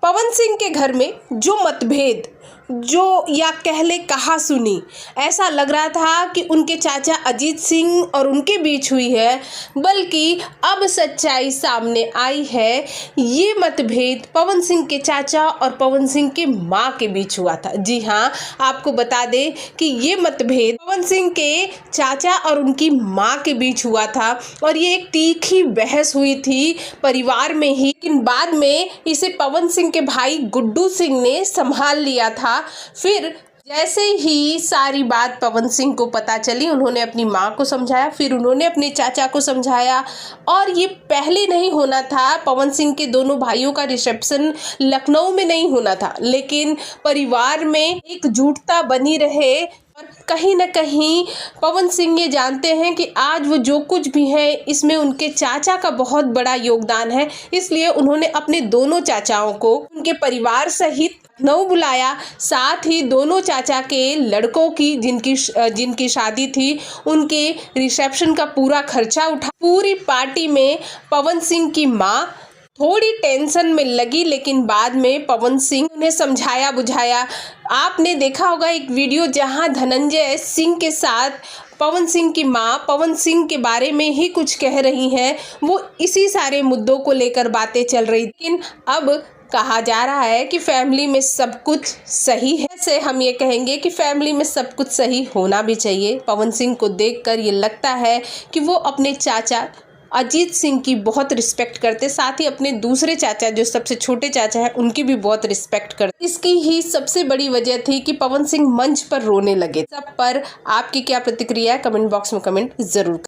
पवन सिंह के घर में जो मतभेद जो या कह ले कहा सुनी, ऐसा लग रहा था कि उनके चाचा अजीत सिंह और उनके बीच हुई है, बल्कि अब सच्चाई सामने आई है। ये मतभेद पवन सिंह के चाचा और पवन सिंह के माँ के बीच हुआ था। जी हाँ, आपको बता दें कि ये मतभेद पवन सिंह के चाचा और उनकी माँ के बीच हुआ था और ये एक तीखी बहस हुई थी परिवार में ही, लेकिन बाद में इसे पवन सिंह के भाई गुड्डू सिंह ने संभाल लिया था। फिर जैसे ही सारी बात पवन सिंह को पता चली, उन्होंने अपनी माँ को समझाया, फिर उन्होंने अपने चाचा को समझाया। और ये पहले नहीं होना था, पवन सिंह के दोनों भाइयों का रिसेप्शन लखनऊ में नहीं होना था, लेकिन परिवार में एकजुटता बनी रहे। और कहीं ना कहीं पवन सिंह ये जानते हैं कि आज वो जो कुछ भी है इसमें उनके चाचा का बहुत बड़ा योगदान है, इसलिए उन्होंने अपने दोनों चाचाओं को उनके परिवार सहित लखनऊ बुलाया। साथ ही दोनों चाचा के लड़कों की जिनकी शादी थी, उनके रिसेप्शन का पूरा खर्चा उठा। पूरी पार्टी में पवन सिंह की माँ थोड़ी टेंशन में लगी, लेकिन बाद में पवन सिंह उन्हें समझाया बुझाया। आपने देखा होगा एक वीडियो जहां धनंजय सिंह के साथ पवन सिंह की माँ पवन सिंह के बारे में ही कुछ कह रही हैं, वो इसी सारे मुद्दों को लेकर बातें चल रही। लेकिन अब कहा जा रहा है कि फैमिली में सब कुछ सही है। से हम ये कहेंगे कि फैमिली में सब कुछ सही होना भी चाहिए। पवन सिंह को देखकर ये लगता है कि वो अपने चाचा अजीत सिंह की बहुत रिस्पेक्ट करते, साथ ही अपने दूसरे चाचा जो सबसे छोटे चाचा हैं उनकी भी बहुत रिस्पेक्ट करते। इसकी ही सबसे बड़ी वजह थी कि पवन सिंह मंच पर रोने लगे। सब पर आपकी क्या प्रतिक्रिया है, कमेंट बॉक्स में कमेंट जरूर।